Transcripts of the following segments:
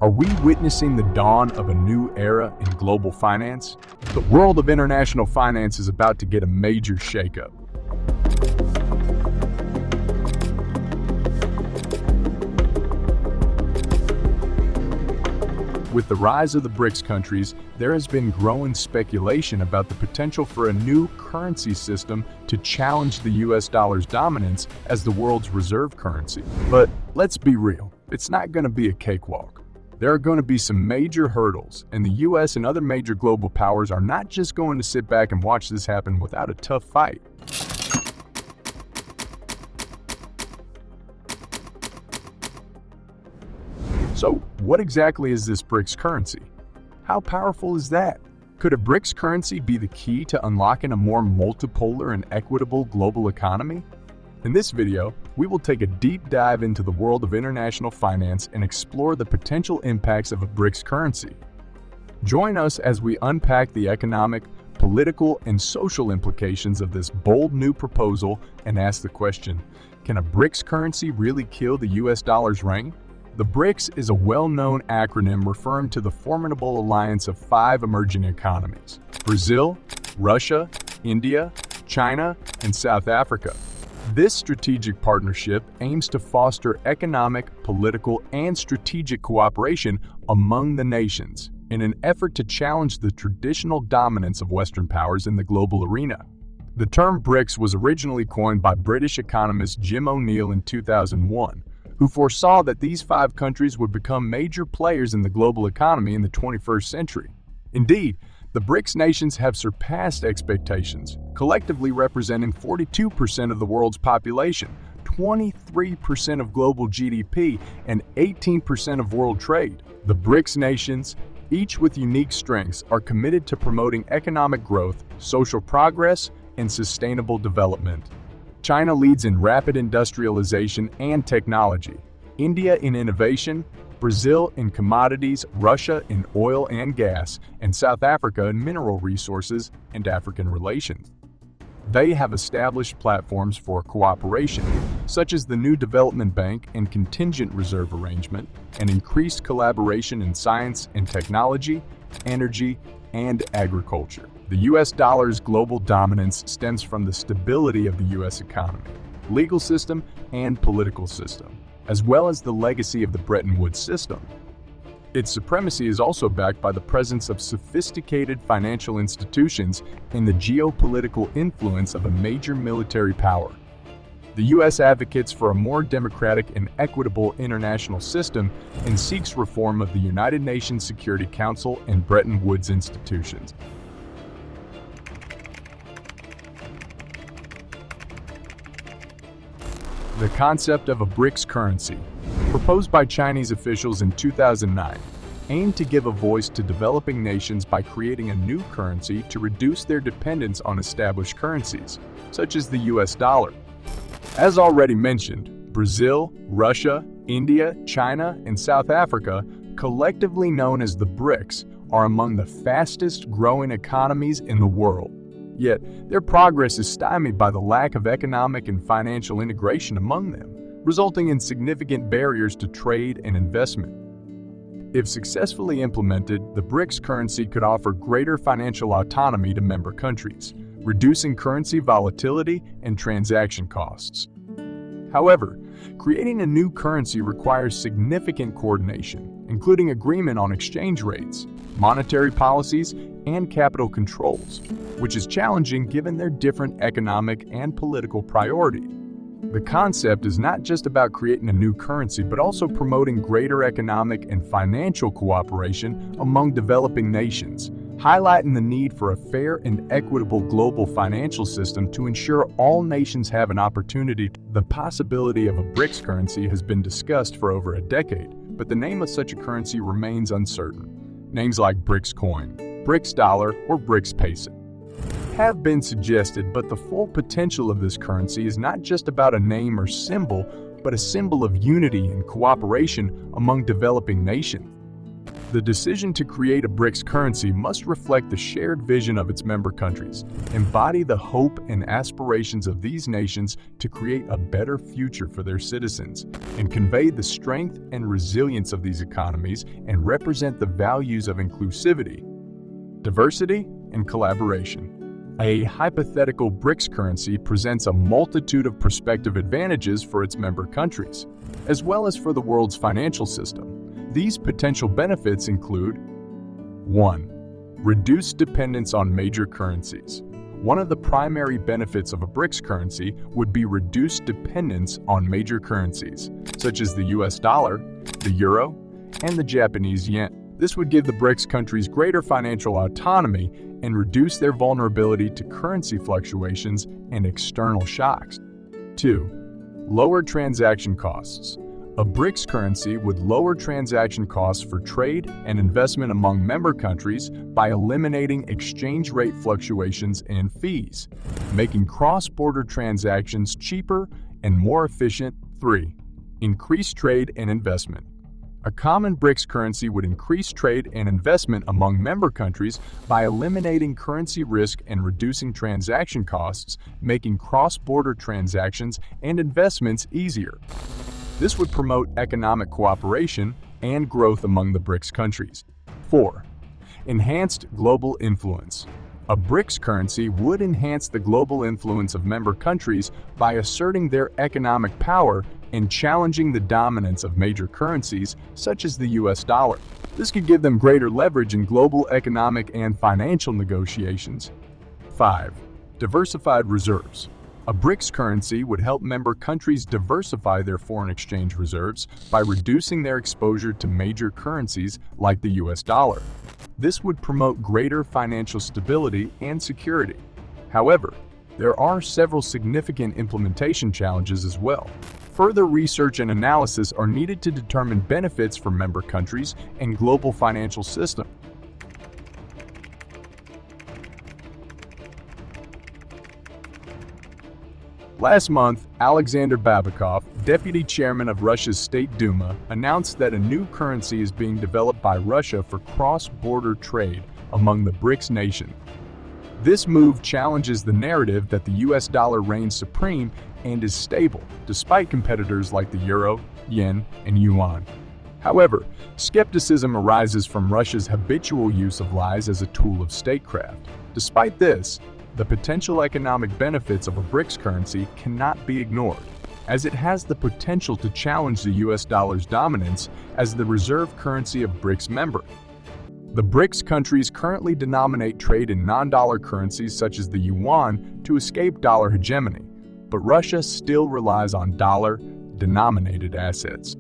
Are we witnessing the dawn of a new era in global finance? The world of international finance is about to get a major shakeup. With the rise of the BRICS countries, there has been growing speculation about the potential for a new currency system to challenge the US dollar's dominance as the world's reserve currency. But let's be real, it's not going to be a cakewalk. There are going to be some major hurdles, and the US and other major global powers are not just going to sit back and watch this happen without a tough fight. So, what exactly is this BRICS currency? How powerful is that? Could a BRICS currency be the key to unlocking a more multipolar and equitable global economy? In this video, we will take a deep dive into the world of international finance and explore the potential impacts of a BRICS currency. Join us as we unpack the economic, political, and social implications of this bold new proposal and ask the question, can a BRICS currency really kill the US dollar's reign? The BRICS is a well-known acronym referring to the formidable alliance of 5 emerging economies: Brazil, Russia, India, China, and South Africa. This strategic partnership aims to foster economic, political, and strategic cooperation among the nations in an effort to challenge the traditional dominance of Western powers in the global arena. The term BRICS was originally coined by British economist Jim O'Neill in 2001, who foresaw that these 5 countries would become major players in the global economy in the 21st century. Indeed, the BRICS nations have surpassed expectations, collectively representing 42% of the world's population, 23% of global GDP, and 18% of world trade. The BRICS nations, each with unique strengths, are committed to promoting economic growth, social progress, and sustainable development. China leads in rapid industrialization and technology, India in innovation, Brazil in commodities, Russia in oil and gas, and South Africa in mineral resources and African relations. They have established platforms for cooperation, such as the new Development Bank and Contingent Reserve Arrangement, and increased collaboration in science and technology, energy, and agriculture. The US dollar's global dominance stems from the stability of the US economy, legal system, and political system, as well as the legacy of the Bretton Woods system. Its supremacy is also backed by the presence of sophisticated financial institutions and the geopolitical influence of a major military power. The US advocates for a more democratic and equitable international system and seeks reform of the United Nations Security Council and Bretton Woods institutions. The concept of a BRICS currency, proposed by Chinese officials in 2009, aimed to give a voice to developing nations by creating a new currency to reduce their dependence on established currencies, such as the US dollar. As already mentioned, Brazil, Russia, India, China, and South Africa, collectively known as the BRICS, are among the fastest growing economies in the world. Yet, their progress is stymied by the lack of economic and financial integration among them, resulting in significant barriers to trade and investment. If successfully implemented, the BRICS currency could offer greater financial autonomy to member countries, reducing currency volatility and transaction costs. However, creating a new currency requires significant coordination, including agreement on exchange rates, monetary policies, and capital controls, which is challenging given their different economic and political priorities. The concept is not just about creating a new currency, but also promoting greater economic and financial cooperation among developing nations, highlighting the need for a fair and equitable global financial system to ensure all nations have an opportunity. The possibility of a BRICS currency has been discussed for over a decade, but the name of such a currency remains uncertain. Names like BRICS coin, BRICS dollar, or BRICS peso have been suggested, but the full potential of this currency is not just about a name or symbol, but a symbol of unity and cooperation among developing nations. The decision to create a BRICS currency must reflect the shared vision of its member countries, embody the hope and aspirations of these nations to create a better future for their citizens, and convey the strength and resilience of these economies and represent the values of inclusivity, diversity, and collaboration. A hypothetical BRICS currency presents a multitude of prospective advantages for its member countries, as well as for the world's financial system. These potential benefits include 1. Reduced dependence on major currencies. One of the primary benefits of a BRICS currency would be reduced dependence on major currencies, such as the US dollar, the euro, and the Japanese yen. This would give the BRICS countries greater financial autonomy and reduce their vulnerability to currency fluctuations and external shocks. 2. Lower transaction costs. A BRICS currency would lower transaction costs for trade and investment among member countries by eliminating exchange rate fluctuations and fees, making cross-border transactions cheaper and more efficient. 3. Increased trade and investment. A common BRICS currency would increase trade and investment among member countries by eliminating currency risk and reducing transaction costs, making cross-border transactions and investments easier. This would promote economic cooperation and growth among the BRICS countries. 4. Enhanced global influence. A BRICS currency would enhance the global influence of member countries by asserting their economic power and challenging the dominance of major currencies such as the US dollar. This could give them greater leverage in global economic and financial negotiations. 5. Diversified reserves. A BRICS currency would help member countries diversify their foreign exchange reserves by reducing their exposure to major currencies like the US dollar. This would promote greater financial stability and security. However, there are several significant implementation challenges as well. Further research and analysis are needed to determine benefits for member countries and global financial system. Last month, Alexander Babikov, deputy chairman of Russia's State Duma, announced that a new currency is being developed by Russia for cross-border trade among the BRICS nations. This move challenges the narrative that the US dollar reigns supreme and is stable, despite competitors like the euro, yen, and yuan. However, skepticism arises from Russia's habitual use of lies as a tool of statecraft. Despite this, the potential economic benefits of a BRICS currency cannot be ignored, as it has the potential to challenge the US dollar's dominance as the reserve currency of BRICS members. The BRICS countries currently denominate trade in non-dollar currencies such as the yuan to escape dollar hegemony, but Russia still relies on dollar-denominated assets.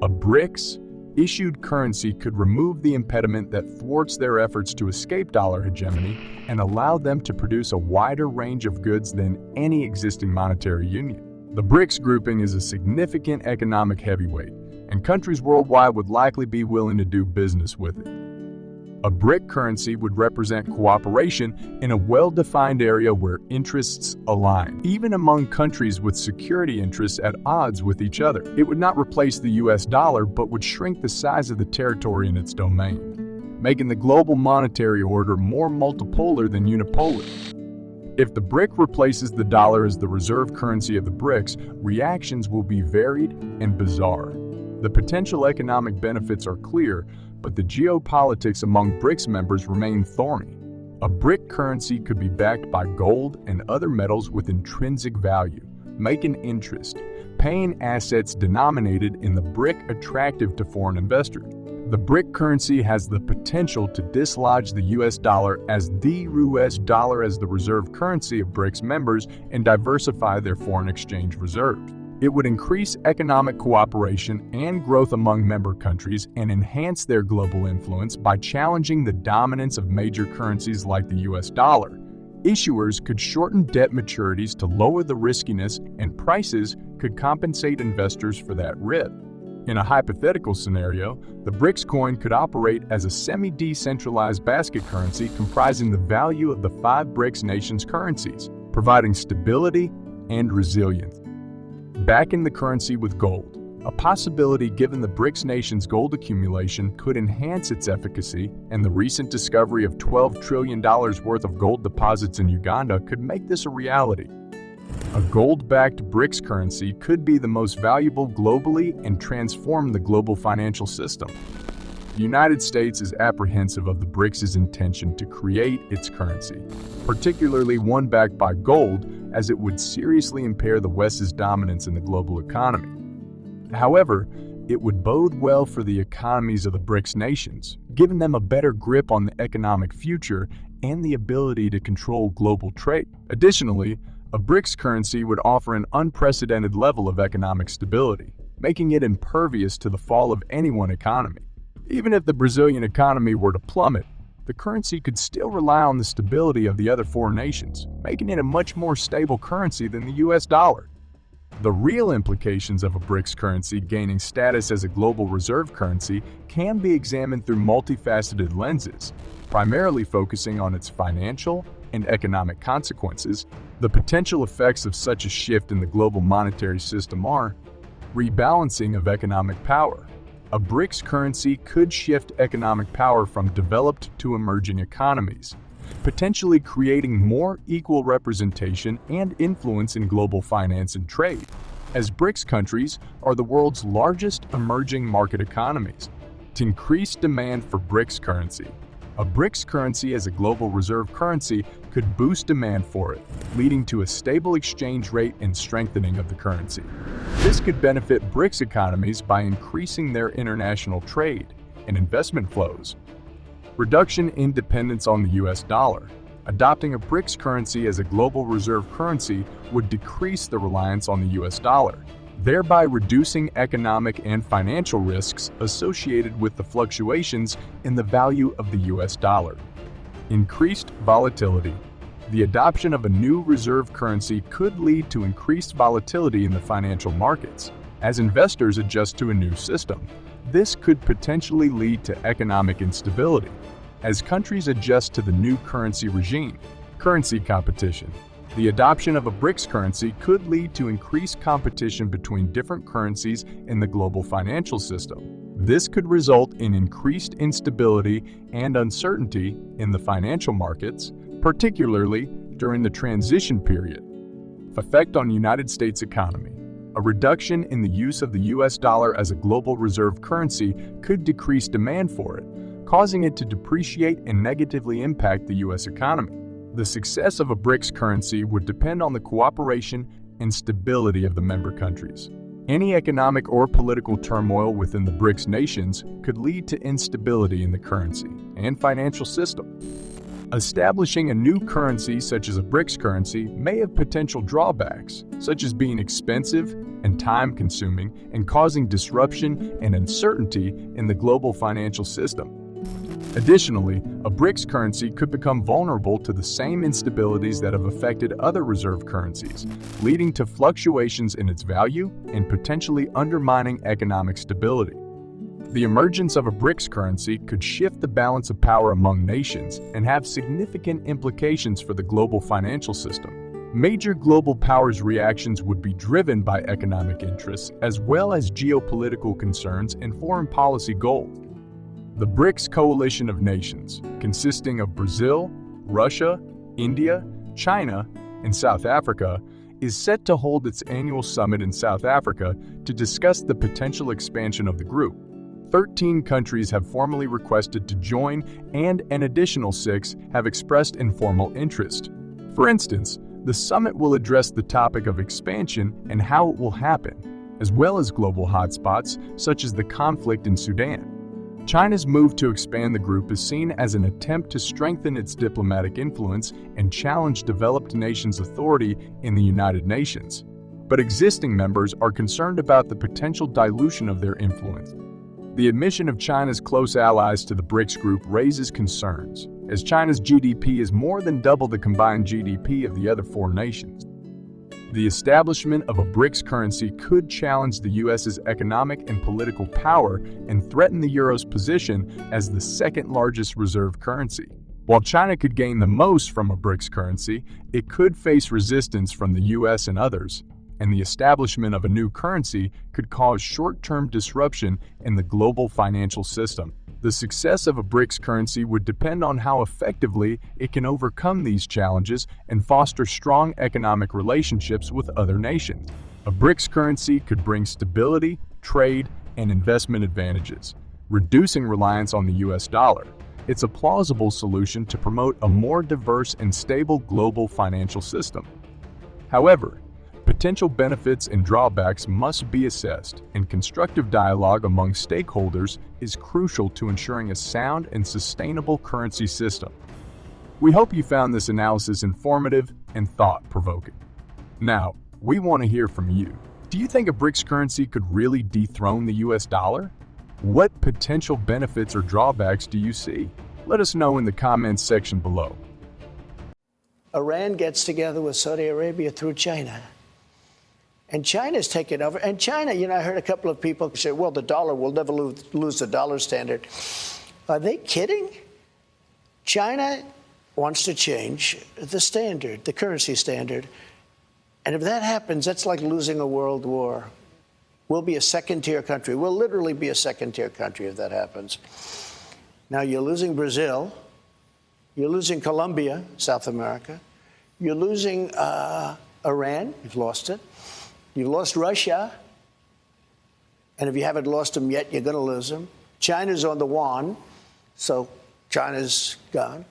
A BRICS-issued currency could remove the impediment that thwarts their efforts to escape dollar hegemony and allow them to produce a wider range of goods than any existing monetary union. The BRICS grouping is a significant economic heavyweight, and countries worldwide would likely be willing to do business with it. A BRIC currency would represent cooperation in a well-defined area where interests align, even among countries with security interests at odds with each other. It would not replace the US dollar, but would shrink the size of the territory in its domain, making the global monetary order more multipolar than unipolar. If the BRIC replaces the dollar as the reserve currency of the BRICS, reactions will be varied and bizarre. The potential economic benefits are clear, but the geopolitics among BRICS members remain thorny. A BRIC currency could be backed by gold and other metals with intrinsic value, making interest, paying assets denominated in the BRIC attractive to foreign investors. The BRIC currency has the potential to dislodge the US dollar as the US dollar as the reserve currency of BRICS members and diversify their foreign exchange reserves. It would increase economic cooperation and growth among member countries and enhance their global influence by challenging the dominance of major currencies like the US dollar. Issuers could shorten debt maturities to lower the riskiness, and prices could compensate investors for that risk. In a hypothetical scenario, the BRICS coin could operate as a semi-decentralized basket currency comprising the value of the 5 BRICS nations' currencies, providing stability and resilience. Backing the currency with gold. a possibility given the BRICS nations' gold accumulation could enhance its efficacy, and the recent discovery of $12 trillion worth of gold deposits in Uganda could make this a reality. A gold-backed BRICS currency could be the most valuable globally and transform the global financial system. The United States is apprehensive of the BRICS' intention to create its currency, particularly one backed by gold, as it would seriously impair the West's dominance in the global economy. However, it would bode well for the economies of the BRICS nations, giving them a better grip on the economic future and the ability to control global trade. Additionally, a BRICS currency would offer an unprecedented level of economic stability, making it impervious to the fall of any one economy. Even if the Brazilian economy were to plummet, the currency could still rely on the stability of the other four nations, making it a much more stable currency than the US dollar. The real implications of a BRICS currency gaining status as a global reserve currency can be examined through multifaceted lenses, primarily focusing on its financial and economic consequences. The potential effects of such a shift in the global monetary system are rebalancing of economic power. A BRICS currency could shift economic power from developed to emerging economies, potentially creating more equal representation and influence in global finance and trade, as BRICS countries are the world's largest emerging market economies. To increase demand for BRICS currency, a BRICS currency as a global reserve currency could boost demand for it, leading to a stable exchange rate and strengthening of the currency. This could benefit BRICS economies by increasing their international trade and investment flows. Reduction in dependence on the US dollar. Adopting a BRICS currency as a global reserve currency would decrease the reliance on the US dollar, thereby reducing economic and financial risks associated with the fluctuations in the value of the US dollar. Increased volatility. The adoption of a new reserve currency could lead to increased volatility in the financial markets. As investors adjust to a new system, this could potentially lead to economic instability. As countries adjust to the new currency regime, currency competition. The adoption of a BRICS currency could lead to increased competition between different currencies in the global financial system. This could result in increased instability and uncertainty in the financial markets, particularly during the transition period. Effect on United States economy. A reduction in the use of the US dollar as a global reserve currency could decrease demand for it, causing it to depreciate and negatively impact the US economy. The success of a BRICS currency would depend on the cooperation and stability of the member countries. Any economic or political turmoil within the BRICS nations could lead to instability in the currency and financial system. Establishing a new currency such as a BRICS currency may have potential drawbacks, such as being expensive and time-consuming and causing disruption and uncertainty in the global financial system. Additionally, a BRICS currency could become vulnerable to the same instabilities that have affected other reserve currencies, leading to fluctuations in its value and potentially undermining economic stability. The emergence of a BRICS currency could shift the balance of power among nations and have significant implications for the global financial system. Major global powers' reactions would be driven by economic interests as well as geopolitical concerns and foreign policy goals. The BRICS coalition of nations, consisting of Brazil, Russia, India, China, and South Africa, is set to hold its annual summit in South Africa to discuss the potential expansion of the group. 13 countries have formally requested to join, and an additional 6 have expressed informal interest. For instance, the summit will address the topic of expansion and how it will happen, as well as global hotspots such as the conflict in Sudan. China's move to expand the group is seen as an attempt to strengthen its diplomatic influence and challenge developed nations' authority in the United Nations. But existing members are concerned about the potential dilution of their influence. The admission of China's close allies to the BRICS group raises concerns, as China's GDP is more than double the combined GDP of the other 4 nations. The establishment of a BRICS currency could challenge the US's economic and political power and threaten the euro's position as the second largest reserve currency. While China could gain the most from a BRICS currency, it could face resistance from the US and others. and the establishment of a new currency could cause short-term disruption in the global financial system. The success of a BRICS currency would depend on how effectively it can overcome these challenges and foster strong economic relationships with other nations. A BRICS currency could bring stability, trade, and investment advantages, reducing reliance on the US dollar. It's a plausible solution to promote a more diverse and stable global financial system. However, potential benefits and drawbacks must be assessed, and constructive dialogue among stakeholders is crucial to ensuring a sound and sustainable currency system. We hope you found this analysis informative and thought-provoking. Now, we want to hear from you. Do you think a BRICS currency could really dethrone the US dollar? What potential benefits or drawbacks do you see? Let us know in the comments section below. Iran gets together with Saudi Arabia through China. And China's taken over. And China, I heard a couple of people say, well, the dollar will never lose the dollar standard. Are they kidding? China wants to change the standard, the currency standard. And if that happens, that's like losing a world war. We'll be a second-tier country. We'll literally be a second-tier country if that happens. Now, you're losing Brazil. You're losing Colombia, South America. You're losing Iran. You've lost it. You've lost Russia. And if you haven't lost them yet, you're going to lose them. China's on the yuan, so China's gone.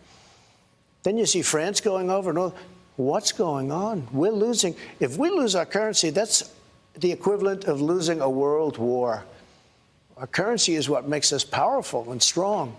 Then you see France going over. No, what's going on? We're losing. If we lose our currency, that's the equivalent of losing a world war. Our currency is what makes us powerful and strong.